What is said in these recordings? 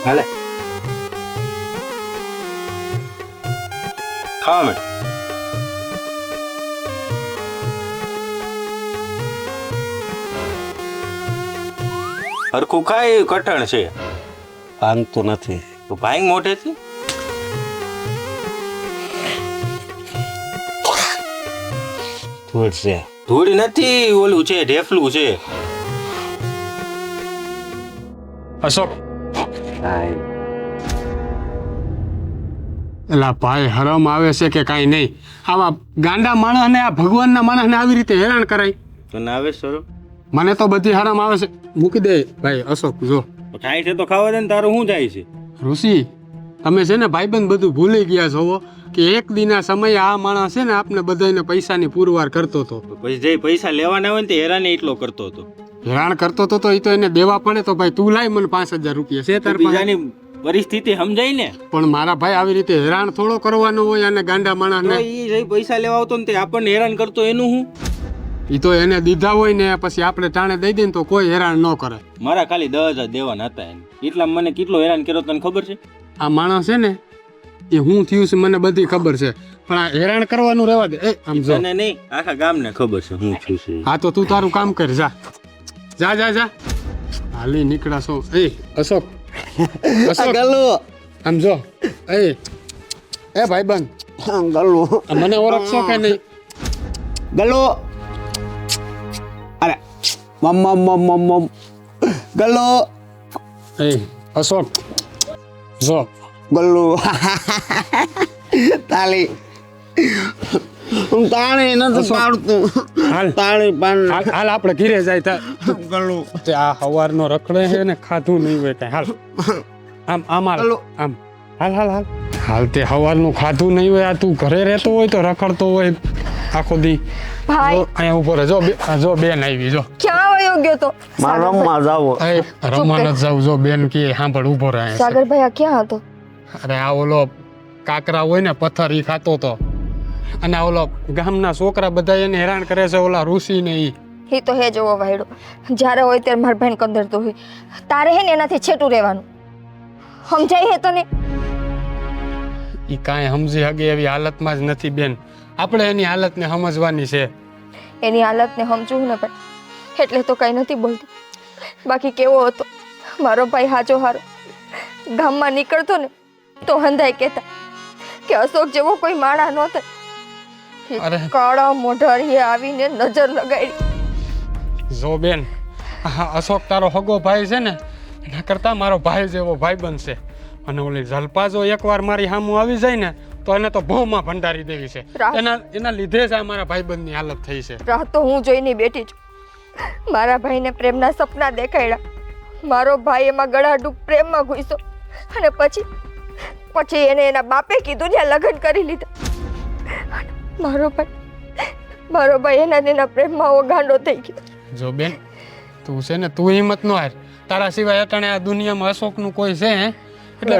હાલે ખાવા માંડ. હરખું ખાય કઠણ છે ભાંગતું નથી. તો ભાઈ મોઢેથી ધૂળ છે. ધૂળ નથી, ઓલું છે ઢેફલું છે. અશોક, કાંઈ એલા ભાઈ હરમ આવે છે કે કાંઈ નહીં? આવા ગાંડા માણસને, આ ભગવાનના માણસને આવી રીતે હેરાન કરાય? તને આવે સરો મને તો બધી હરમ આવે છે. મૂકી દે ભાઈ અશોક. જો ખાય છે તો ખાવા દે ને, તારું શું જાય છે? ઋષિ, તમે છે ને ભાઈબંધ બધું ભૂલી ગયા છો કે એક દિના સમયે આ માણસ છે ને આપને બધાને પૈસાની પુરવાર કરતો હતો. પછી જે પૈસા લેવાના હોય ને તે હેરાન એટલો કરતો હતો. હેરાન કરતો હતો તો એ તો એને દેવા પડે. તો ભાઈ તું લાય મને 5,000 રૂપિયા છે તાર પાસે. બીજાની પરિસ્થિતિ સમજાય ને. પણ મારા ભાઈ આવી રીતે હેરાન થોડો કરવાનો હોય અને ગાંડા તો માણસને. ઈ જે પૈસા લેવા આવતો ને તે આપણને હેરાન કરતો એનું હું? એ તો એને દીધા હોય ને પછી આપણે ટાણે દઈ દઈએ ને તો કોઈ હેરાન ન કરે. મારા ખાલી 10,000 દેવાના હતા એને. એટલા મને કેટલો હેરાન કર્યો તને ખબર છે? આ માણસ છે ને એ હું થયું છે મને બધી ખબર છે, પણ આ હેરાન કરવાનું રહેવા દે. એ આમ જો, તને નહીં, આખા ગામને ખબર છે હું છું છે. હા તો તું તારું કામ કર. જા જા જા જા, હાલી નીકળા છો. એ અશોક, અશોક ગલ્લુ આમ જો. એ ભાઈબંધ, ગલ્લુ આ મને ઓળખશો કે નહીં? ગલ્લુ અરે મમ મમ મમ મમ મમ ગલ્લુ એ અશોક જો, ગલ્લુ તાળી હું તાળી નથી પાડતું. હાલ તાળી પાડ હાલ હાલ આપણે ઘીરે જાય તા. ગલ્લુ તે આ હવારનો રખડે છે ને ખાધું નહીં હોય કઈ. હાલ આમ આમ હાલ હાલો. આમ હાલ હાલ હાલ હાલ. તે હવારનું ખાધું નહીં હોય. આ તું ઘરે રહેતો હોય તો રખડતો હોય આખો દી. ભાઈ જો અહીંયા ઉપર જો જો બેન આવી. જો ક્યાં વયો ગયો તો? મારા રમવા જાવો. એ રમવા નથી જાવ. જો બેન કે સાંભળ ઉભો રહે છે. સાગરભાઈ આ ક્યાં હતો? અરે આ ઓલો કાકરા હોય ને પથ્થર ઈ ખાતો તો. અને આ ઓલો ગામના છોકરા બધા એને હેરાન કરે છે, ઓલા ઋષિ ને ઈ. એ તો હે જોવો વાયડો. જ્યારે હોય ત્યારે મારા ભાઈને કંદરતો હોય. તારે હે ને એનાથી છેટું રહેવાનું. સમજાય હે તને? ઈ કાંઈ સમજી હગે એવી હાલતમાં જ નથી બેન. આપણે એની હાલતને સમજવાની છે. એની હાલતને સમજવું ને પણ એટલે તો કાંઈ નથી બોલતી. બાકી કેવો હતો મારો ભાઈ હાજો હારો. ગામમાં નીકળતો ને તો હંધાઈ કહેતા કે અશોક જેવો કોઈ માણા નહોતો. અરે. કાળા મોઢારીએ આવીને નજર લગાડી. જો બેન, આ અશોક તારો હગો ભાઈ છે ને એના કરતા મારો ભાઈ જેવો ભાઈ બનશે. અને ઓલી જલપા જો એકવાર મારી સામું આવી જાય ને તો એને તો ભોમાં ભંડારી દેવી છે. એના લીધે જ આ મારા ભાઈબંધની હાલત થઈ છે. રાહ તો હું જોઈને બેઠી છું. મારા ભાઈને પ્રેમના સપના દેખાડ્યા. મારો ભાઈ એમાં ગળાડૂબ પ્રેમમાં ઘૂસ્યો અને પછી એને એના બાપે કીધું ને લગ્ન કરી લીધા. મારો ભાઈ એના પ્રેમમાં ગાંડો થઈ ગયો. જો બેન, તું છે ને તું હિંમત ન હાર. તારા સિવાય અટાણે આ દુનિયામાં અશોકનું કોઈ છે હે? એટલે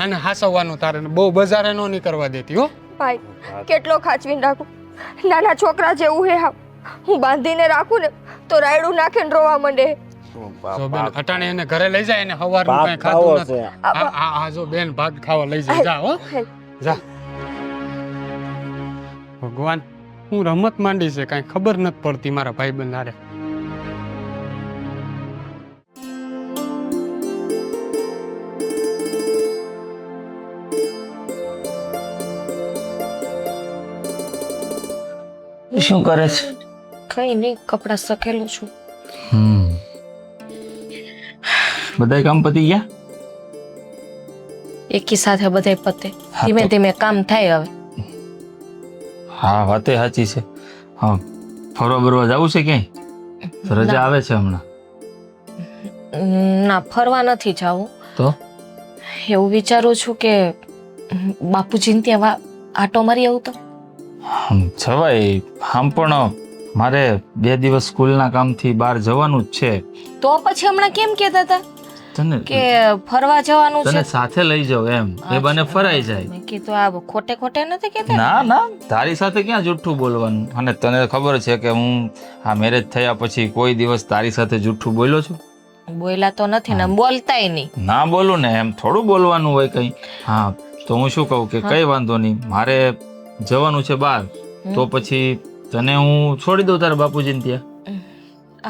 આને હાસવવાનું તારે બહુ બજારે નો નીકળવા દેતી હો. ભાઈ કેટલો ખાચવીને રાખું? નાના છોકરા જેવું હે. હા, હું બાંધીને રાખું ને તો રાયડું નાખીને રોવા માંડે. જો બેન, અટાણે એને ઘરે લઈ જાય ને હવારનું કઈ ખાધું નથી. હા જો બેન, ભાગ ખાવા લઈ જાય. જા હો, જા. ભગવાન, હું રમત માંડી છે કઈ ખબર નથી પડતી મારા ભાઈબંધ હારે. શું કરે છે? કઈ નહીં, કપડા સકેલું છું. બધાય કામ પતી ગયા? એકી સાથે બધાય પતે. ધીમે ધીમે કામ થાય હવે. હા, વાતે સાચી છે. હા, ફરવા બરવા જવું છે ક્યાંય? રજા આવે છે હમણાં. ના, ફરવા નથી જાવું. તો એવું વિચારું છું કે બાપુજીને ત્યાં આટો મારી આવું તો. જવાય. આમ પણ મારે 2 દિવસ સ્કૂલના કામથી બહાર જવાનું જ છે. તો પછી હમણાં કેમ કહેતા હતા તને કે ફરવા જવાનું તને છે? સાથે લઈ જાવ એમ, એ બને ફરાઈ જાય. મેં કીધું આ ખોટે ખોટે નથી કહેતા. ના ના, તારી સાથે ક્યાં જૂઠું બોલવાનું. અને તને ખબર છે કે હું આ મેરેજ થયા પછી કોઈ દિવસ તારી સાથે જૂઠું બોલ્યો છું? બોલ્યા તો નથી ને બોલતાય નહીં. ના બોલું ને એમ થોડું બોલવાનું હોય કંઈ. હા તો હું શું કહું કે કઈ વાંધો નહીં, મારે જવાનું છે બહાર, તો પછી તને હું છોડી દઉં તારા બાપુજીને ત્યાં.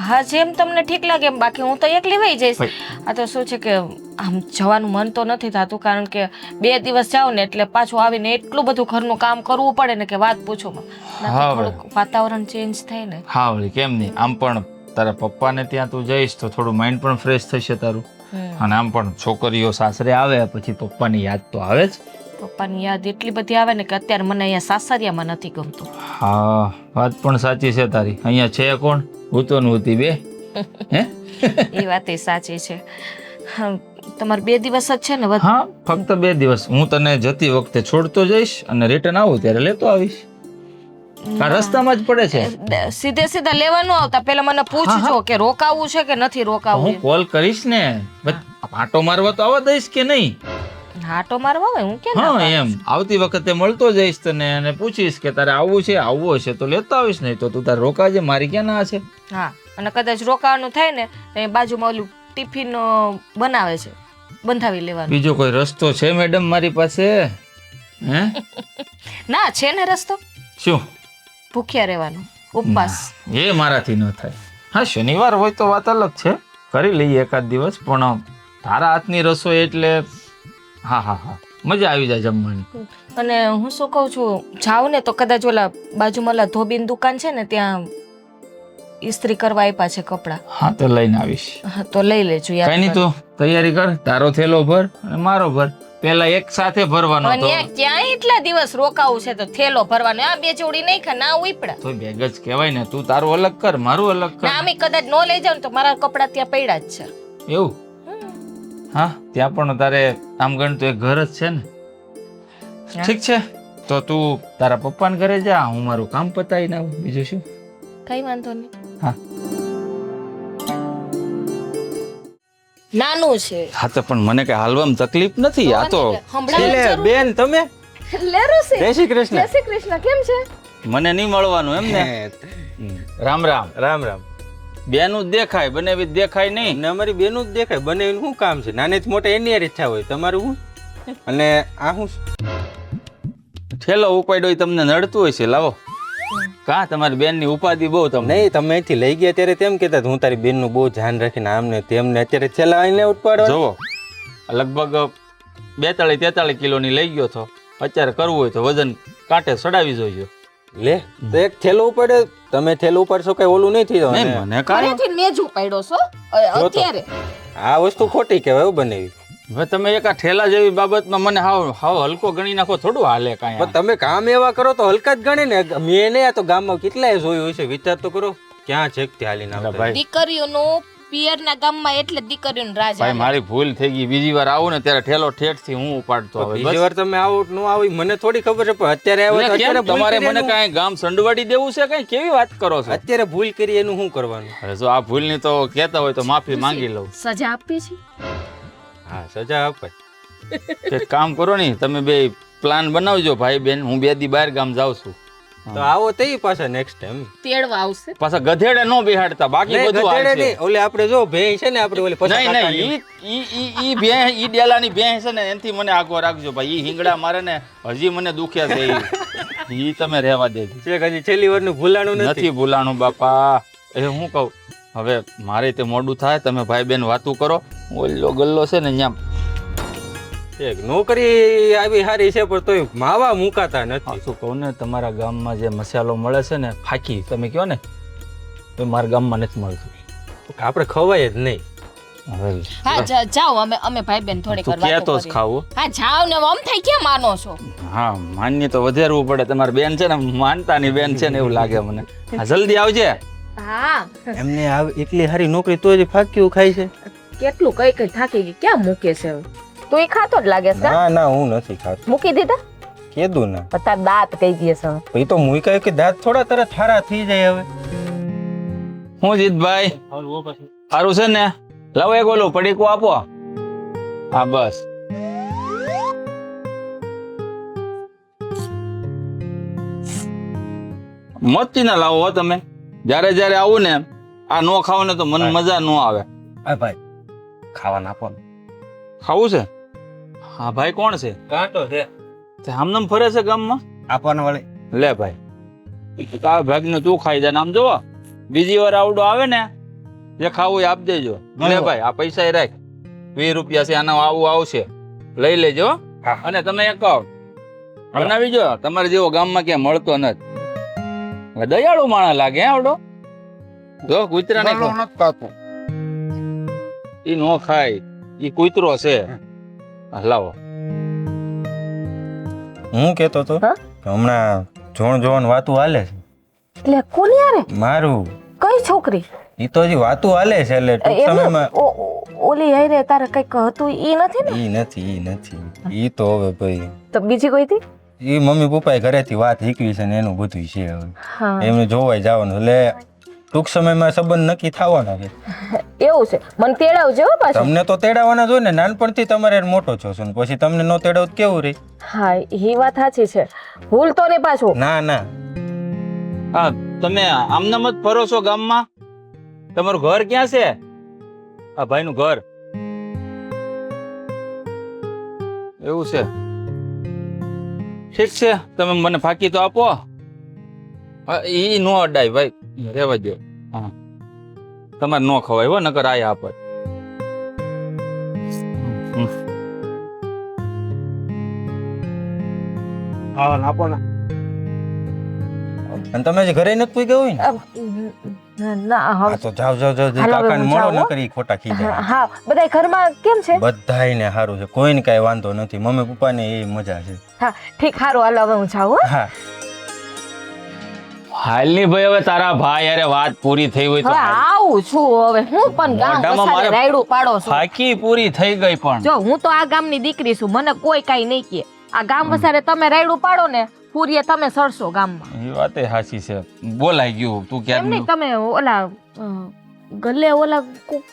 હા જેમ તમને ઠીક લાગે એમ, બાકી હું તો એકલી વહી જઈશ. આ તો શું છે કે આમ જવાનું મન તો નથી થતું, કારણ કે 2 દિવસ જાઉં ને એટલે પાછું આવીને એટલું બધું ઘરનું કામ કરવું પડે ને કે વાત પૂછો માં. થોડુંક વાતાવરણ ચેન્જ થાય ને. હા વળી કેમ નહીં, આમ પણ તારા પપ્પાને ત્યાં તું જઈશ તો થોડું માઇન્ડ પણ ફ્રેશ થશે તારું. અને આમ પણ છોકરીઓ સાસરે આવે પછી પપ્પાની યાદ તો આવે જ. પપ્પાની યાદ એટલી બધી આવે ને કે અત્યારે મને અહીંયા સાસરિયામાં નથી ગમતું. હા વાત પણ સાચી છે તારી. અહીંયા છે કોણ? હું તો નહોતી બે. હે એ વાત એ સાચી છે. તમારે 2 દિવસ જ છે ને? હા ફક્ત 2 દિવસ. હું તને જતી વખતે છોડતો જઈશ અને રિટર્ન આવું ત્યારે લેતો આવીશ. આ રસ્તામાં જ પડે છે. સીધે સીધા લેવાનું આવતા પહેલા મને પૂછજો કે રોકાવું છે કે નથી રોકાવું. હું કોલ કરીશ ને, આટો મારવા તો આવવા દઈશ કે નહીં? આટો મારવા હોય હું કે હા એમ આવતી વખતે મળતો જઈશ તને અને પૂછીશ કે તારે આવવું છે, આવવું હશે તો લેતો આવીશ, નહીં તો તું તારે રોકાજે, મારી ક્યાં ના છે. હા અને કદાચ રોકાવાનું થાય ને તો બાજુમાં ઓલું ટિફિન બનાવે છે, બંધાવી લેવાનું. બીજો કોઈ રસ્તો છે મેડમ મારી પાસે? હે ના છે ને રસ્તો. શું? ભૂખ્યા રહેવાનું, ઉપવાસ. એ મારાથી ન થાય. હા શનિવાર હોય તો વાત અલગ છે, કરી લઈએ એકાદ દિવસ, પણ તારા હાથની રસોઈ એટલે હા હા હા મજા આવી જાય જમવાની. અને હું શું કહું છું, જાઉં ને તો કદાચ ઓલા બાજુમાં ઓલા ધોબીની દુકાન છે ને ત્યાં ઇસ્ત્રી કરવા આપ્યા છે કપડાં. હા તો લઈને આવીશ. હા તો લઈ લેજો યાર. કઈ નહીં તું તૈયારી કર, તારો થેલો ભર અને મારો ભર. પેલા એક સાથે ભરવાનો તો ક્યાં એટલા દિવસ રોકાવું છે તો થેલો ભરવાનો. આ 2 જોડી નહીં ખા ના ઉપડા તો બેગ જ કહેવાય ને. તું તારું અલગ કર, મારું અલગ કર. ના અમે કદાચ નો લઈ જાવ તો મારા કપડાં ત્યાં પડ્યા જ છે. એવું? હા ત્યાં પણ તારે આમ ગણ તો એક ઘર જ છે ને. ઠીક છે તો તું તારા પપ્પાને ઘરે જા, હું મારું કામ પતાવીને આવું. બીજું શું? કઈ વાંધો નહીં. હા નાનું છે. હા તો પણ મને કઈ હાલવામાં તકલીફ નથી. આ તો બેન તમે લે ઋષિ, જય શ્રી કૃષ્ણ. જય શ્રી કૃષ્ણ. કેમ છે? મને નહીં મળવાનું એમ ને? રામ રામ. રામ રામ. બેનું જ દેખાય, બનેવી જ દેખાય નહીં. ને અમારી બેનું જ દેખાય, બનેવીને શું કામ છે? નાનેથી મોટા એની યાર ઈચ્છા હોય, તમારું શું? અને આ શું ઠેલો ઉપાડ્યો તમને નડતું હોય છે? લાવો. કા તમારી બેનની ઉપાધિ બહુ તમને? નહીં, તમે અહીંથી લઈ ગયા ત્યારે તેમ કહેતા હું તારી બેનનું બહુ ધ્યાન રાખીને આમને તેમને, અત્યારે છેલ્લા આવીને ઉપાડવા. જોવો લગભગ 42-43 કિલોની લઈ ગયો તો અત્યારે કરવું હોય તો વજન કાંટે ચડાવી જોઈએ. લે તો એક થેલો ઉપાડે, તમે થેલો ઉપાડશો કઈ ઓલું નહીં થઈ નહીં જવાનું. મને કાંઈ ઘરેથી મેજ ઉપાડ્યો છો અત્યારે. આ વસ્તુ ખોટી કહેવાય એવું બનેવી. હવે તમે એક આ ઠેલા જેવી બાબતમાં મને હાવ હલકો ગણી નાખો, થોડું હાલે કાંઈ. પણ તમે કામ એવા કરો તો હલકા જ ગણે ને. મેં નહીં, આ તો ગામમાં કેટલાય જોયું હોય છે, વિચાર તો કરો ક્યાં છે કે હાલીને આવતા. ભાઈ દીકરીઓનું પિયરના ગામમાં એટલે દીકરીઓનું રાજ. ભાઈ મારી ભૂલ થઈ ગઈ. બીજી વાર આવું ને ત્યારે ઠેલો ઠેઠથી હું ઉપાડતો. હવે બીજી વાર તમે આવો ન આવી મને થોડી ખબર છે, પણ અત્યારે આવ્યો તો અત્યારે ભૂલ તમારે કરી મને એનું- કાંઈ ગામ સંડવાડી દેવું છે? કાંઈ કેવી વાત કરો છો? અત્યારે ભૂલ કરી એનું શું કરવાનું? અરે જો આ ભૂલની તો કહેતા હોય તો માફી માંગી લઉં. સજા આપી છે. હા સજા અપાય. એક કામ કરો ને, તમે બે પ્લાન બનાવજો ભાઈ બેન. હું 2 દી બહાર ગામ જાઉં છું. તો આવો તઈ પાછા નેક્સ્ટ ટાઈમ. તેડવા આવશે. પાછા ગધેડે નો બેહાડતા, બાકી બધું હાલશે. નહીં ઓલે આપણે જો ભેંસ છે ને આપણે ઓલી પછી નહીં નહીં ઈ ભેંસ, ઈ ડેલાની ભેંસ છે ને એનથી મને આગો રાખજો ભાઈ. ઈ હિંગડા મારે ને હજી મને દુખ્યા છે. ઈ તમે રહેવા દેજો. હજી છેલ્લી વારનું ભૂલાણું નથી ભૂલાણું બાપા. એ હું કહું, હવે મારે તે મોડું થાય, તમે ભાઈ બેન વાતું કરો. ઓલો ગલ્લો છે ને અહીંયા એક નોકરી આવી સારી છે પણ તોય માવા મુકાતા નથી. શું કહું ને, તમારા ગામમાં જે મસાલો મળે છે ને ફાકી, તમે કહો ને તો મારા ગામમાં નથી મળતું. આપણે ખવાય જ નહીં. હવે હા જાઓ, અમે ભાઈ બેન થોડીક તું વાર કહેતો વાતો જ કરીએ. ખાવું. હા જાઓ ને આમ થઈ ક્યાં માનો છો? હા માન્ય તો વધારવું પડે. તમારી બેન છે ને માનતાની બેન છે ને એવું લાગે મને. હા જલ્દી આવજે. હા એમને એટલી સારી નોકરી તો જ ફાક્યું ખાય છે. કેટલું કઈ કઈ થાકી ગઈ, ક્યાં મૂકે છે હવે? તું ઈ ખાતો જ લાગે છે. ના ના હું નથી ખાતો. મૂકી દીધા? કીધું ના. તાર દાંત કહી દે છે. એ તો મુઈ કહ્યું કે દાંત થોડા તરત હારા થઈ જાય. હવે હું જીતભાઈ સારું છે ને? લાવો એક ઓલું પડીકું આપો. હા બસ. મોતી ના લાવો હો તમે. જ્યારે જ્યારે આવું ને આ નો ખાવ ને તો મને મજા ન આવે. આ ભાઈ ખાવાના આપો ને. ખાવું છે? હા ભાઈ કોણ છે? કાંટો છે. તે આમનામ ફરે છે ગામમાં? આપવાના વાળી. લે ભાઈ તારા ભાગને તું ખાઈ જા ને આમ જોવો બીજી વાર આવડો આવે ને જે ખાવું એ આપ દેજો. લે ભાઈ આ પૈસા એ રાખ 20 રૂપિયા છે આના આવું આવશે લઈ લેજો. હા. અને તમે એક બનાવી જો તમારે જેવો ગામમાં ક્યાં મળતો નથી. હવે દયાળુ માણસ લાગે હે આવડો જો કૂતરા ને ગલ્લો નથી ખાતો. ઈ નો ખાય ઈ કૂતરો છે. હા, લાવો. હું કેતો તો હા? કે હમણાં જોણ વાતું હાલે છે એટલે કોની યારે મારું કઈ છોકરી ઈ તો હજી વાતું હાલે છે એટલે ટૂંક સમયમાં ઓલી આયરે તારે કઈક હતું ઈ નથી ને? ઈ નથી ઈ તો હવે ભાઈ તો બીજી કોઈ હતી? ઈ મમ્મી પપ્પાએ ઘરેથી વાત શીખવી છે ને એનું બધું છે હવે હા એમને જોવાય જવાનું એટલે ટૂંક સમયમાં સંબંધ નક્કી થવાના છે. એવું છે. મને તેડાવજો હો પાછું. તમને તો તેડાવવાના જ હોય ને નાનપણથી તમારે મોટો છો છો ને પછી તમને નો તેડાવ તો કેવું રહી? હા એ વાત સાચી છે. ભૂલતો નહીં પાછું. ના હા તમે આમનામ જ ફરો છો ગામમાં? તમારું ઘર ક્યાં છે? આ ભાઈનું ઘર એવું છે? ઠીક છે તમે મને ફાકી તો આપો. હા, ઈ નો અડાય ભાઈ રહેવા દો. હા તમારે નો ખવાય હો નકર આયા આપત. ખાવાના આપો ને. અને તમે જે ઘરે નથી પૂગ્યા હોય ને ના હા તો જાવ હાલો, કાકાને હું મળો જાઉં, ન હો. કરી ખોટા ખીજા. હા બધા ઘરમાં કેમ છે? બધાયને સારું છે કોઈને કાંઈ વાંધો નથી મમ્મી પપ્પાને એ મજા છે. હા ઠીક સારું હાલો હવે હું જાઉં હો. હા હાલની ભાઈ હવે તારા ભાઈ યારે વાત પૂરી થઈ હોય તો હવે આવું છું હવે હું પણ ગામ મોઢામાં વસારે મારે રાયડું પાડો છું. ફાકી પૂરી થઈ ગઈ પણ જો હું તો આ ગામની દીકરી છું મને કોઈ કાઈ નહીં કહે. આ ગામ વસારે તમે રાયડું પાડો ને પૂરીએ તમે સરશો ગામમાં. એ વાતે સાચી છે બોલાઈ ગયું તું એમ ક્યારે નહીં તમે ઓલા ગલ્લે ઓલા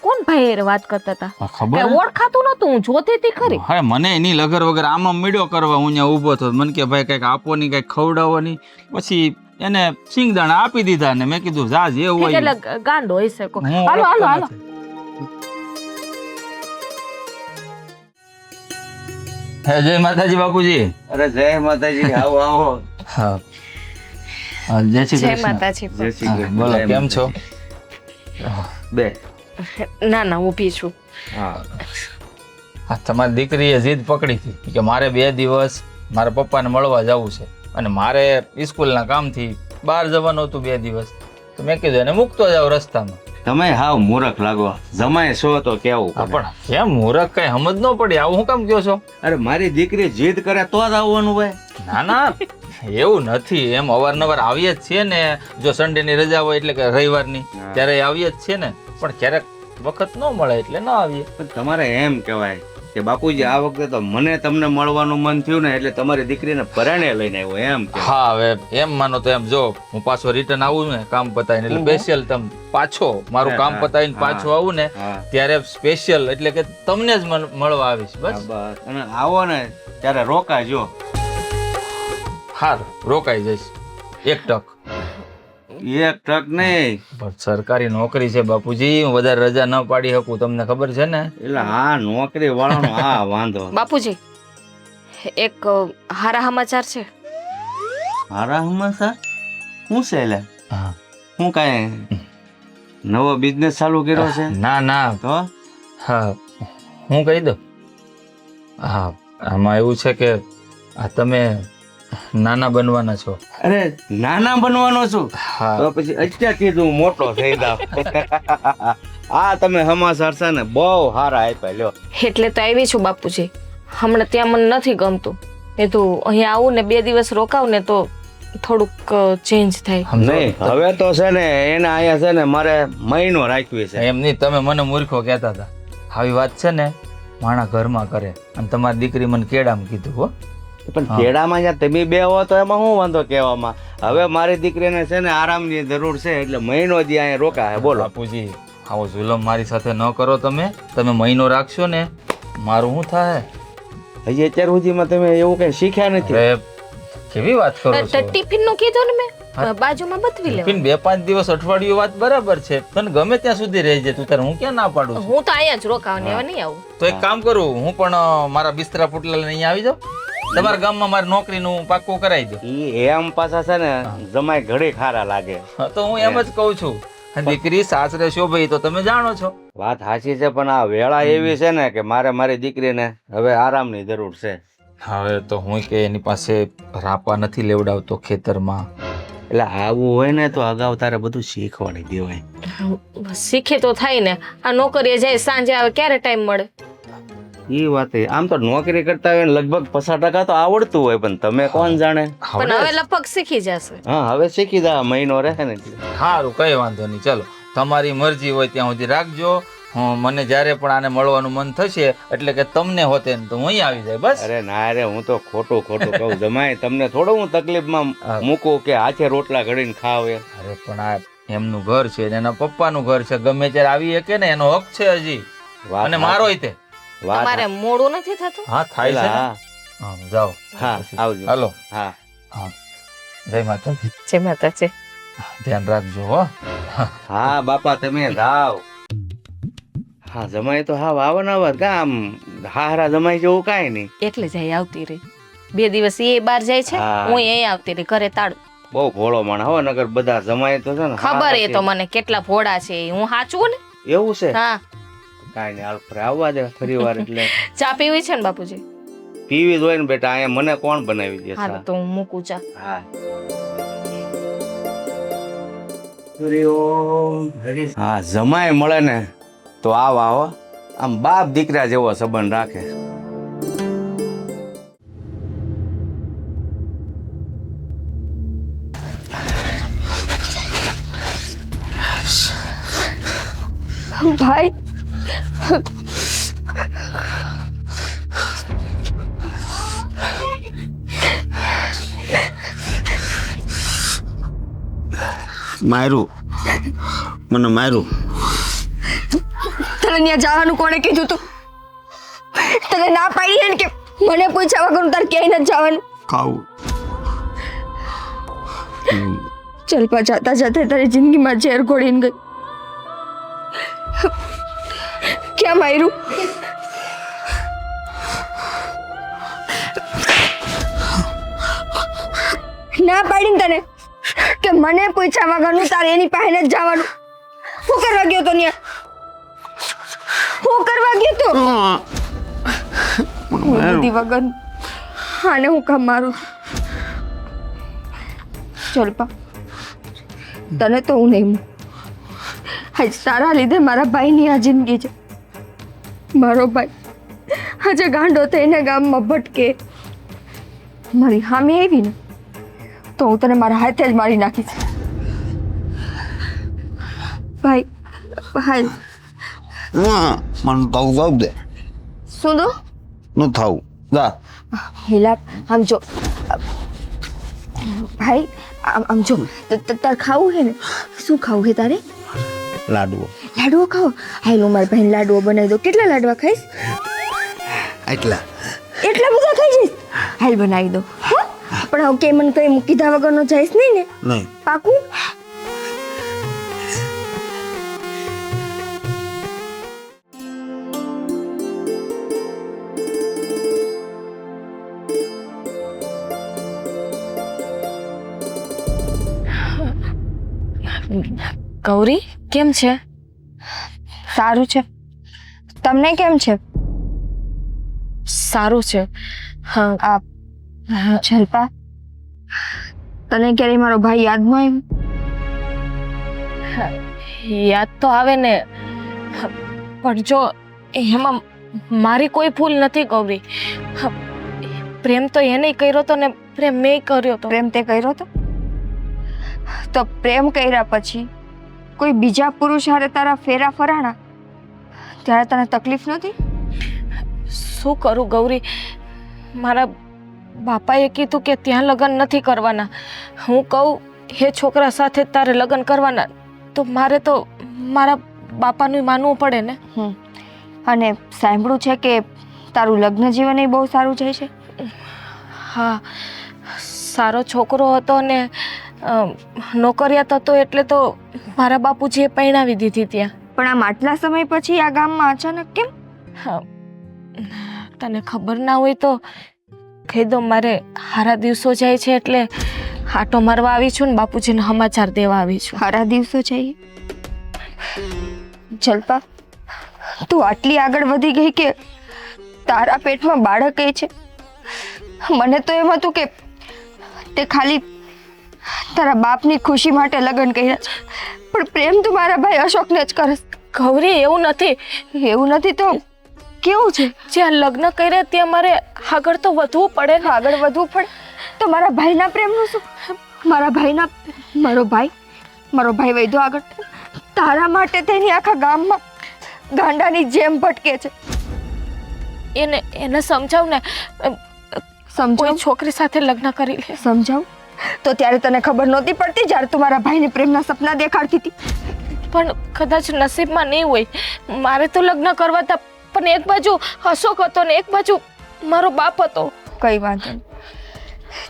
કોણ ભાઈ હારે વાત કરતા હતા? ખબર કાંઈ ઓળખાતું નતું હું જોતી હતી ખરી. હા મને એની લગર વગર આમાં મીડ્યો કરવા હું ત્યાં ઊભો થયો મને કે ભાઈ કંઈક આપો ની કંઈક ખવડાવો ની પછી એને સિંગદાણા આપી દીધા ને મેં કીધું જા જે ઠીક હોય એટલે ગાંડો હોય છે કોઈ. હું હાલો હાલો હાલો. હે જય માતાજી બાપુજી. અરે જય માતાજી. આવો આવો. હા હા, જય શ્રી જય કૃષ્ણ. માતાજી. જય શ્રી હા, કૃષ્ણ. બોલો જય કેમ છો? બે. ના ના ઊભી છું. હા હા તમારી દીકરીએ જીદ પકડી હતી કે મારે 2 દિવસ મારા પપ્પાને મળવા જવું છે અને મારે સ્કૂલના કામથી બહાર જવાનું હતું 2 દિવસ તો મેં કીધું એને મૂકતો જાવ રસ્તામાં. તમે હાવ મૂરખ લાગો. જમાય છો તો કેવું હા પડે. પણ કેમ મૂરખ કઈ સમજ ન પડી આવું હું કામ કહો છો? અરે મારી દીકરી જીદ કરે તો જ આવવાનું હોય. ના ના એવું નથી એમ અવારનવાર આવીએ જ છીએ ને જો સન્ડેની રજા હોય એટલે કે રવિવારની હા. ત્યારે આવીએ જ છીએ ને પણ ક્યારેક વખત ન મળે એટલે ન આવીએ. પણ તમારે એમ કહેવાય કે બાપુજી આ વખતે તો મને તમને મળવાનું મન થયું ને એટલે તમારી દીકરીને પરાણે લઈને આવ્યો એમ કે. હા હવે એમ માનો તો એમ જો હું પાછો રિટર્ન આવું ને કામ પતાવીને એટલે સ્પેશિયલ તમ પાછો મારું કામ હા, પતાવીને હા. પાછો આવું ને હા ત્યારે સ્પેશિયલ એટલે કે તમને જ મળવા આવીશ હા, બસ. બસ. અને આવો ને ત્યારે રોકાજો. હાર રોકાઈ જઈશ 1 ટક. એક ટક નહીં પણ સરકારી નોકરી છે બાપુજી હું વધારે રજા ન પાડી શકું તમને ખબર છે ને. એટલે આ નોકરી વાળાનો આ વાંધો. બાપુજી એક હારા સમાચાર છે. મારા હમણાં શું છે એટલે હા. હું કાંઈ નવો બિઝનેસ ચાલુ કર્યો છે ના ના તો હા હું કહી દઉં. હા આમાં એવું છે કે આ તમે નાના બનવાના છો. અરે નાના બનવાનો છું હા તો પછી અત્યારથી જ હું મોટો થઈ જાઉં. આ તમે સમાચાર છે ને બહુ સારા આપ્યા લ્યો. એટલે તો આવી છું બાપુજી. હમણાં ત્યાં મને નથી ગમતું. એ તો અહીંયા આવું ને 2 દિવસ રોકાવ ને તો થોડુંક ચેન્જ થાય. સમજો? નહીં હવે તો છે ને એના અહીંયા છે ને મારે મહિનો રાખવી છે. એમ નહીં તમે મને મૂર્ખો કહેતા હતા. આવી વાત છે ને માણા ઘરમાં કરે અને તમારી દીકરી મને કેડામાં કીધું હો. પણ કેળામાં જ્યાં તમે બે હો તો એમાં શું વાંધો કહેવામાં. હવે મારી દીકરીને છે ને આરામની જરૂર છે એટલે મહિનો દી અહીંયા રોકાય. બોલો બાપુજી આવો જુલમ મારી સાથે ન કરો તમે મહિનો રાખશો ને મારું શું થાય? હજી અત્યાર સુધીમાં તમે એવું કઈ શીખ્યા નથી. અરે કેવી વાત કરો છો? ટિફિન નું કીધું ને મેં. બાજુમાં બતવી લેવા. બિપિન 2-5 દિવસ અઠવાડિયું વાત બરાબર છે, તને ગમે ત્યાં સુધી રહી જાય તું તારે, હું ક્યાં ના પાડું છું. હું તો અહીંયા જ રોકાવાની, હવે નહીં આવું. તો એક કામ કરું, હું પણ મારા બિસ્તરા પુટલા લઈને અહીંયા આવી જાઉં. તમારા ગામમાં મારી નોકરીનું પાક્કું કરાવી દો. ઈ એમ પાછા છે ને જમાઈ ઘડી ખારા લાગે. હા, તો હું એમ જ કહું છું. અને દીકરી સાસરે શોભે તો તમે જાણો છો. વાત સાચી છે, પણ આ વેળા એવી છે ને કે મારે મારી દીકરીને હવે આરામની જરૂર છે. હવે તો હું કે એની પાસે રાપા નથી લેવડાવતો ખેતરમાં. એટલે આવું હોય ને તો અગાઉ તારે બધું શીખવાડી દેવાય. શીખે તો થાય ને. આ નોકરીએ જાય સાંજે આવે, ક્યારે ટાઈમ મળે? ઈ વાત એ. આમ તો નોકરી કરતા હોય ને લગભગ 50% તો આવડતું હોય, પણ તમે કોણ જાણે. પણ હવે લગભગ શીખી જશે. હા, હવે શીખી જા, મહિનો રહે ને એટલે. સારું, કઈ વાંધો નહીં. ચાલો, તમારી મરજી હોય ત્યાં સુધી રાખજો. મને જ્યારે પણ આને મળવાનું મન થશે એટલે કે તમને હોતે ને તો હું અહીં આવી જાય બસ. અરે ના રે, હું તો ખોટું કહું જમાય. તમને થોડું હું તકલીફમાં મૂકું કે હાથે રોટલા ઘડીને ખાવ એમ. અરે પણ આ એમનું ઘર છે ને એના પપ્પાનું ઘર છે, ગમે ત્યારે આવી શકે ને એનો હક છે હજી. અને મારો તે તમારે મોડું નથી થતું? હા થાય છે ને. હા હા, જાઓ. હા, આવજો. હાલો. હા હા, જય માતાજી. જય માતાજી. ધ્યાન રાખજો હો. હા બાપા, તમે જાઓ. હા, જમાઈ તો હા વાવનાવર કામ હારા જમાઈ જેવું કાંઈ નહીં. એટલે જ અહીં આવતી રહી. 2 દિવસ એ બહાર જાય છે, હા. હું અહીં આવતી રહી, ઘરે તાળું. બહુ ભોળો માણસ હો, નગર બધા જમાઈ તો છે ને ખબર એ તો મને કેટલા ભોળા છે એ. હું સાચું ને? એવું છે. હા. કાંઈ નહીં, હાલ ફરે આવવા દે ફરી વાર. એટલે ચા પીવી છે ને બાપુજી? પીવી જ હોય ને બેટા, અહીંયા મને કોણ બનાવી દે હા, ચા? તો હું મૂકું ચા. હા. હા, જમાઈ મળે ને તો આવા હો, આમ બાપ દીકરા જેવો સંબંધ રાખે. ભાઈ માર્યું, મને માર્યું. તને ત્યાં જવાનું કોણે કીધું તું? તને ના પાડી છે ને કે મને પૂછ્યા વગર તારે ક્યાંય નથી જવાનું? ખાવું. ચલપા જાતા જાતે તારી જિંદગીમાં ઝેર ઘોળીને ગઈ. ક્યાં માર્યું? ના પાડીને તને કે મને પૂછ્યા વગરનું તારે એની પાસે જ જવાનું. શું કરવા ગયો તો ત્યાં? શું કરવા ગયો તો? બુદ્ધિ વગર આને હું કામ મારું? ચલપા, તને તો હું નહીં. આજ તારા લીધે મારા ભાઈની આ જિંદગી છે. મારો ભાઈ આજે ગાંડો થઈને ગામમાં ભટકે. મારી સામે આવી ને તો હું તને મારા હાથે જ મારી નાખીશ. ભાઈ ભાઈ મને તાવું ગાવ દે. શું દો? ન થાવું જા. હિલા, આમ જો ભાઈ, આમ જો. તાર ખાવું છે ને? શું ખાવું છે તારે? લાડવો. લાડવો ખાઓ? હાલ હું મારા ભાઈને લાડવો બનાવી દઉં. કેટલા લાડવા ખાઈશ? એટલા એટલા બધા ખાઈ જઈશ? હાલ બનાવી દઉં. હો? પણ હવે કે મને કઈ કીધા વગરનો જઈશ નહીં ને? નહીં. પાકું? ગૌરી કેમ છે? સારું છે. તમને કેમ છે? સારું છે. હા. આ જલપા, તને ક્યારેય મારો ભાઈ યાદ ન આવ્યો? યાદ તો આવે ને, પણ જો એમાં મારી કોઈ ભૂલ નથી ગૌરી. પ્રેમ તો એને કર્યો તો ને પ્રેમ મેં કર્યો તો. પ્રેમ તે કર્યો તો પ્રેમ કર્યા પછી કોઈ બીજા પુરુષ હારે તારા ફેરા ફરાણા ત્યારે તને તકલીફ નથી? શું કરું ગૌરી, મારા બાપાએ કીધું કે ત્યાં લગ્ન નથી કરવાના. હું કહું એ છોકરા સાથે તારે લગ્ન કરવાના, તો મારે તો મારા બાપાનું માનવું પડે ને. અને સાંભળ્યું છે કે તારું લગ્ન જીવન એ બહુ સારું જાય છે? હા, સારો છોકરો હતો ને નોકરિયાત હતો એટલે તો મારા બાપુજીએ પરણાવી દીધી ત્યાં. પણ આમ આટલા સમય પછી આ ગામમાં અચાનક કેમ? હા, તને ખબર ના હોય તો કહી દો, મારે હારા દિવસો જાય છે એટલે આટો મારવા આવી છું ને બાપુજીને સમાચાર દેવા આવી છું. સારા દિવસો જઈએ. જલ્પા, તું આટલી આગળ વધી ગઈ કે તારા પેટમાં બાળક એ છે. મને તો એમ હતું કે તે ખાલી તારા બાપની ખુશી માટે લગ્ન કર્યા છે, પણ પ્રેમ તું મારા ભાઈ અશોકને જ કરસ. ગૌરી, એવું નથી. એવું નથી તો કેવું છે? જ્યાં લગ્ન કર્યા ત્યાં મારે આગળ તો વધવું પડે ને. આગળ વધવું પડે તો મારા ભાઈના પ્રેમનું શું? મારો ભાઈ વૈધો આગળ તારા માટે તેની આખા ગામમાં ગાંડાની જેમ ભટકે છે. એને સમજાવ ને, કોઈ છોકરી સાથે લગ્ન કરી લે. સમજાવ તો ત્યારે તને ખબર નહોતી પડતી જ્યારે તું મારા ભાઈને પ્રેમના સપના દેખાડતી હતી? પણ કદાચ નસીબમાં નહીં હોય. મારે તો લગ્ન કરવા હતા, પણ એક બાજુ અશોક હતો ને એક બાજુ મારો બાપ હતો. કઈ વાંધો નહીં.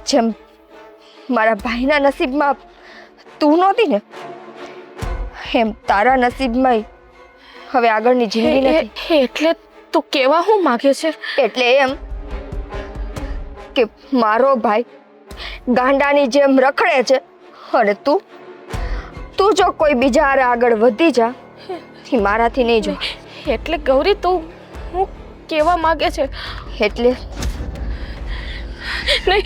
જેમ મારા ભાઈના નસીબમાં તું નહોતી ને, એમ તારા નસીબમાં હવે આગળની જિંદગી નથી. એટલે તું કેવા હું માગે છે? એટલે એમ કે મારો ભાઈ ગાંડાની જેમ રખડે છે અને તું જો કોઈ બીજા હારે આગળ વધી જા થી મારાથી નહીં જો. એટલે ગૌરી, તું હું કેવા માગે છે? એટલે નહીં.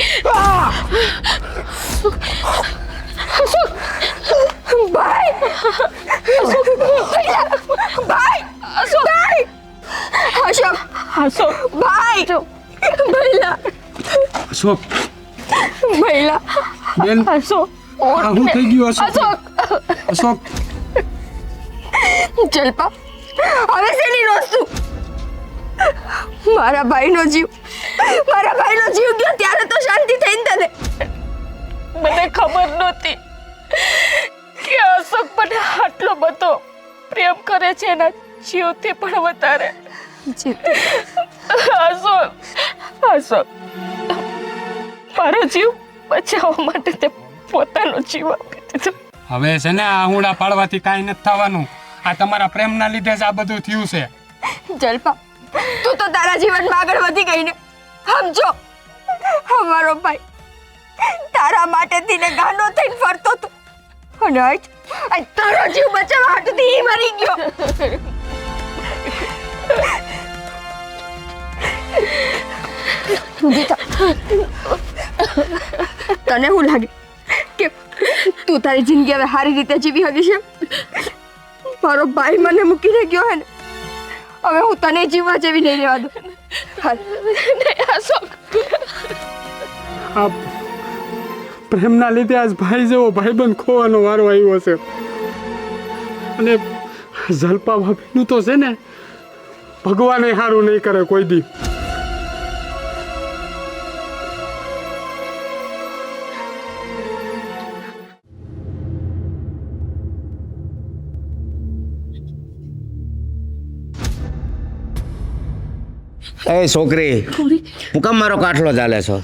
ભાઈ, ભાઈ, અશોક, ભાઈ, ભૈલા, અશોક, ભૈલા, બેન, અશોક, આ શું થઈ ગયું? અશોક, જલ્પા, હવે શેની રોતું? મારા ભાઈનો જીવ ગયો ત્યારે તો શાંતિ થઈને તને. મને ખબર નહોતી કે અશોક મને આટલો બધો પ્રેમ કરે છે, એના જીવથી પણ વધારે. અશોક મારો જીવ બચાવવા માટે તે પોતાનો જીવ આપી દીધો. હવે છે ને આ હુંડા પાડવાથી કાંઈ નથી થવાનું. આ તમારા પ્રેમના લીધે જ આ બધું થયું છે. જલ્પા, તું તો તારા જીવનમાં આગળ વધી ગઈ ને. સમજો, અમારો ભાઈ તારા માટેથી ને ગાંડો થઈને ફરતો હતો અને આજ તારો જીવ બચાવવા હાટુથી ઈ મરી ગયો. તને શું લાગે કે તું તારી જિંદગી હવે સારી રીતે જીવી હતી છે? મારો ભાઈ મને મૂકીને ગયો હે ને, હવે હું તને જીવવા જેવી નહીં રહેવા દઉં. આ પ્રેમના લીધે આજ ભાઈ જેવો ભાઈબંધ ખોવાનો વારો આવ્યો છે. અને જલ્પા ભાભીનું તો છે ને ભગવાને સારું નહીં કરે કોઈ દી. એ છોકરી, હું કેમ મારો કાટલો ચાલે છો?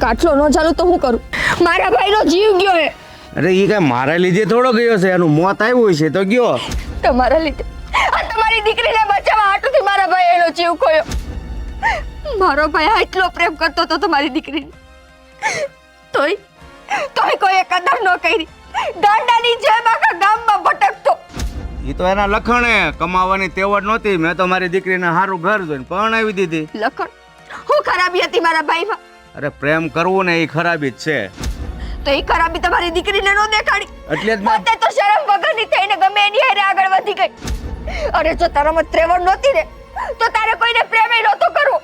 કાટલો ન ચાલુ તો હું કરું? મારા ભાઈનો જીવ ગયો હે. અરે એ કઈ મારા લીધે થોડો ગયો છે, એનું મોત આવ્યું છે તો ગયો. તમારા લીધે. આ તમારી દીકરીને બચાવવા હાટુથી મારા ભાઈ એનો જીવ ખોયો. મારો ભાઈ એટલો પ્રેમ કરતો હતો તમારી દીકરીને, તોય કોઈએ કદર ન કરી. ગાંડાની જેમ આખા ગામમાં ભટકતો. એ તો એના લખણે કમાવાની તેવડ નહોતી. મેં તો મારી દીકરીને સારું ઘર જોઈને પરણાવી દીધી. લખણ? હું ખરાબી હતી મારા ભાઈમાં? અરે પ્રેમ કરવું ને એ ખરાબી જ છે. તો એ ખરાબી તમારી દીકરીને નો દેખાડી? એટલે જ પોતે તો શરમ વગરની થઈને ગમે એની હારે આગળ વધી ગઈ. અરે જો તારામાં ત્રેવડ નહોતી ને તો તારે કોઈને પ્રેમ નહોતો કરવો.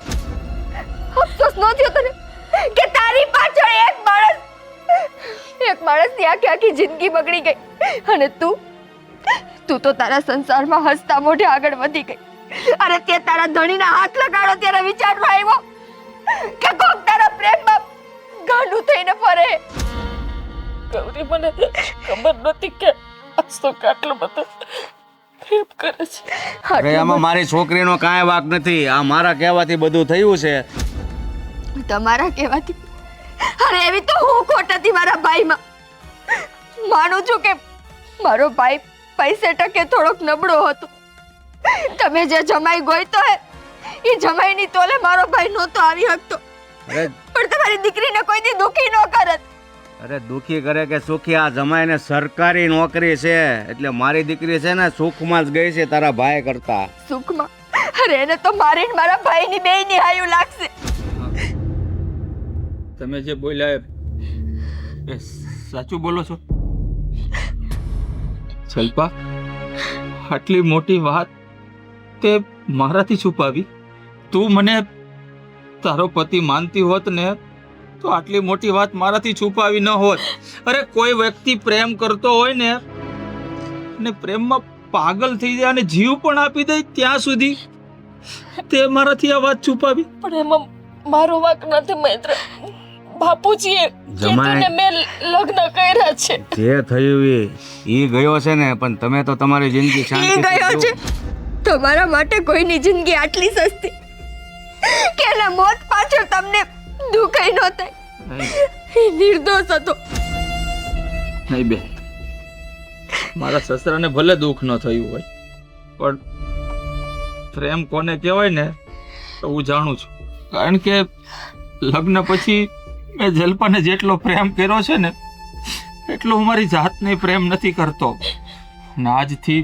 અફસોસ ન થયો તને કે તારી પાછળ એક માણસની આખી જિંદગી બગડી ગઈ અને તું તો તારા સંસારમાં હસતા મોઢે આગળ વધી ગઈ. અરે તે તારા ધણીના હાથ લગાડો ત્યારે વિચારમાં આવ્યો કે કોક તારા પ્રેમમાં ગાંડું થઈને ફરે. ગૌરી, મને ખબર નહોતી કે અશોક આટલો બધો પ્રેમ કરે છે. અરે આમાં મારી છોકરીનો કાંઈ વાંક નથી. આ મારા કહેવાથી બધું થયું છે. તમારા કહેવાથી? અરે એવી તો હું ખોટ હતી મારા ભાઈમાં. માનું છું કે મારો ભાઈ પૈસે ટકે થોડોક નબળો હતો. તમે જે જમાઈ ગોઈતો હે એ જમાઈની તોલે મારો ભાઈ નહોતો આવી શકતો. અરે પણ તમારી દીકરીને કોઈ દી દુખી ન કરત. અરે દુખી કરે કે સુખી, આ જમાઈને સરકારી નોકરી છે એટલે મારી દીકરી છે ને સુખમાં જ ગઈ છે તારા ભાઈ કરતા. સુખમાં? અરે એને તો મારીને મારા ભાઈની બેયની હાયું લાગશે. તમે જે બોલ્યા એ સાચું બોલો છો જલ્પા? આટલી મોટી વાત તે મારાથી છુપાવી? તું મને તારો પતિ માનતી હોત ને તો આટલી મોટી વાત મારાથી છુપાવી ન હોત. અરે કોઈ વ્યક્તિ પ્રેમ કરતો હોય ને અને પ્રેમમાં પાગલ થઈ જાય અને જીવ પણ આપી દે ત્યાં સુધી તે મારાથી આ વાત છુપાવી? પણ એમાં મારો વાંક નથી મહેન્દ્ર. બાપુજીએ કીધું ને મેં લગ્ન કર્યા છે. જે થયું એ ગયો છે ને, પણ તમે તો તમારી જિંદગી એ શાંતિ ગયો છે. તમારા માટે કોઈની જિંદગી આટલી સસ્તી કે એના મોત પાછળ તમને દુઃખ ન થાય. એ નિર્દોષ હતો. નહીં બેન, મારા સસરાને ભલે દુઃખ ન થયું હોય પણ પ્રેમ કોને કહેવાય ને તો હું જાણું છું. કારણ કે લગ્ન પછી મેં જલ્પાને જેટલો પ્રેમ કર્યો છે ને એટલો હું મારી જાતને પ્રેમ નથી કરતો. અને આજથી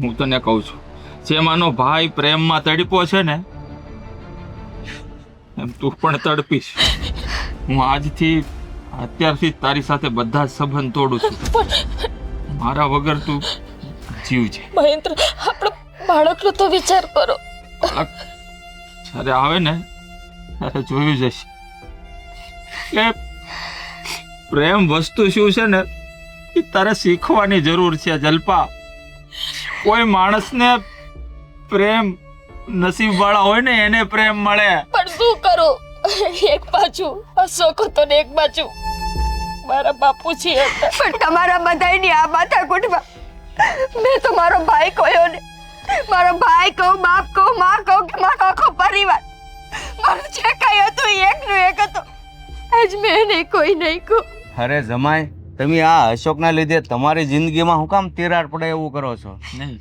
હું તને કહું છું, જે માનો ભાઈ પ્રેમમાં તડપો છે ને એમ તું પણ તડપીશ. હું આજથી અત્યારથી તારી સાથે બધા જ સંબંધ તોડું છું. મારા વગર તું જીવ છે. મહેન્દ્ર, આપણો બાળકનો તો વિચાર કરો. જ્યારે આવે ને ત્યારે જોયું જશે કે પ્રેમ વસ્તુ શું છે ને એ તારે શીખવાની જરૂર છે જલ્પા. કોઈ માણસને પ્રેમ નસીબ વાળા હોય ને એને પ્રેમ મળે. પણ શું કરું? એક બાજુ અશોક હતો ને એક બાજુ મારા બાપુજી હતા. પણ તમારા બધાયની આ માથાકૂટમાં મેં તો મારો ભાઈ કહ્યો ને. મારો ભાઈ કહું, બાપ કહું, માં કહું કે મારો આખો પરિવાર, મારું જે કઈ હતું એ એકનું એક હતો. આજ મેં એને કોઈ નહીં કહું. અરે જમાઈ, તમે આ અશોકના લીધે તમારી જિંદગીમાં હું કામ તિરાડ પડે એવું કરો છો? નહીં,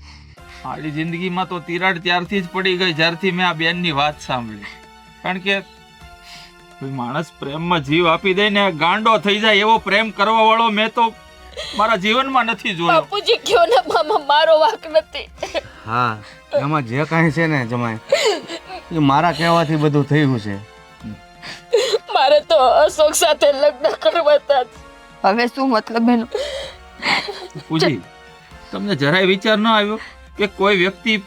મારી જિંદગીમાં તો તિરાડ ત્યારથી જ પડી ગઈ જ્યારથી મેં આ બેનની વાત સાંભળી. કારણ કે કોઈ માણસ પ્રેમમાં જીવ આપી દે ને ગાંડો થઈ જાય એવો પ્રેમ કરવા વાળો મેં તો મારા જીવનમાં નથી જોયો. બાપુજી કયો ને મામા, મારો વાંક નથી. હા, એમાં જે કાંઈ છે ને જમાઈ એ મારા કહેવાથી બધું થયું છે. મારે તો અશોક સાથે લગ્ન કરવા હતા. હવે શું મતલબ એનો? પૂજી, તમને જરાય વિચાર ન આવ્યો કે કોઈ વ્યક્તિ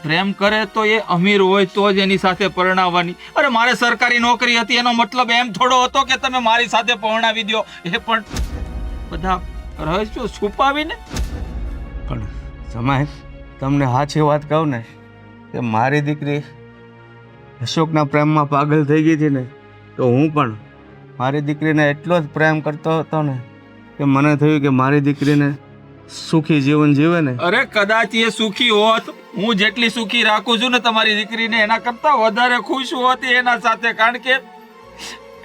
પ્રેમ કરે તો એ અમીર હોય તો જ એની સાથે પરણાવવાની? અરે મારે સરકારી નોકરી હતી એનો મતલબ એમ થોડો હતો કે તમે મારી સાથે પરણાવી દો. એ પણ બધા રહસ્યો છુપાવીને. પણ જમાઈ, તમને સાચી વાત કહું ને કે મારી દીકરી અશોકના પ્રેમમાં પાગલ થઈ ગઈ હતી ને તો હું પણ મારી દીકરીને એટલો જ પ્રેમ કરતો હતો ને કે મને થયું કે મારી દીકરીને સુખી જીવન જીવે ને. અરે કદાચ એ સુખી હોત, હું જેટલી સુખી રાખું છું ને તમારી દીકરીને એના કરતા વધારે ખુશ હોત એના સાથે. કારણ કે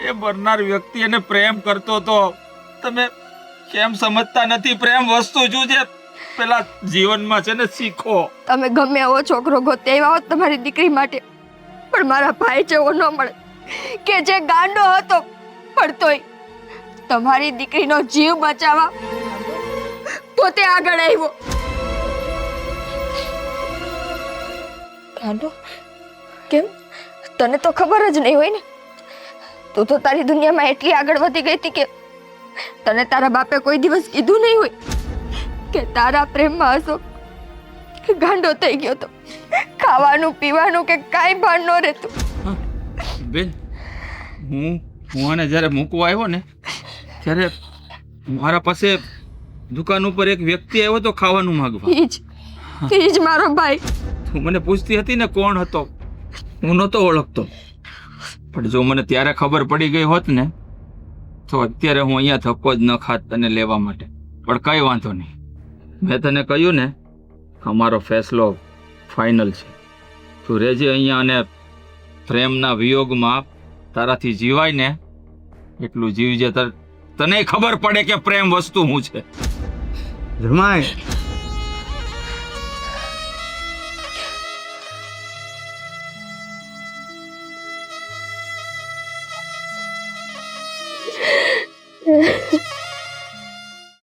એ મરનાર વ્યક્તિ એને પ્રેમ કરતો હતો. તમે કેમ સમજતા નથી? પ્રેમ વસ્તુ શું છે પેલા જીવનમાં છે ને શીખો. તમે ગમે એવો છોકરો ગોતે આવ્યા હોત તમારી દીકરી માટે, પણ મારા ભાઈ જેવો ન મળે કે જે ગાંડો હતો પણ તોય તમારી દીકરીનો જીવ બચાવવા પોતે આગળ આવ્યો. ગાંડો? કેમ? તને તો ખબર જ નહીં હોય ને. તું તો તારી દુનિયામાં એટલી આગળ વધી ગઈ હતી કે તને તારા બાપે કોઈ દિવસ કીધું નહીં હોય કે તારા પ્રેમમાં અશોક ગાંડો થઈ ગયો તો ખાવાનું પીવાનું કે કાંઈ ભાન ન રહેતું. બેન, હું આને જ્યારે મૂકવા આવ્યો ને ત્યારે મારા પાસે દુકાન ઉપર એક વ્યક્તિ આવ્યો તો ખાવાનું માંગવા. ઈ જ મારો ભાઈ. તું મને પૂછતી હતી ને કોણ હતો, હું નહોતો ઓળખતો. પણ જો મને ત્યારે ખબર પડી ગઈ હોત ને તો અત્યારે હું અહીંયા ધક્કો જ ન ખાત તને લેવા માટે. પણ કઈ વાંધો નહીં, મેં તને કહ્યું ને અમારો ફેસલો ફાઇનલ છે. તું રહેજે અહીંયા અને પ્રેમના વિયોગમાં તારાથી જીવાય ને એટલું જીવજે. તને ખબર પડે કે પ્રેમ વસ્તુ શું છે. જમાઈ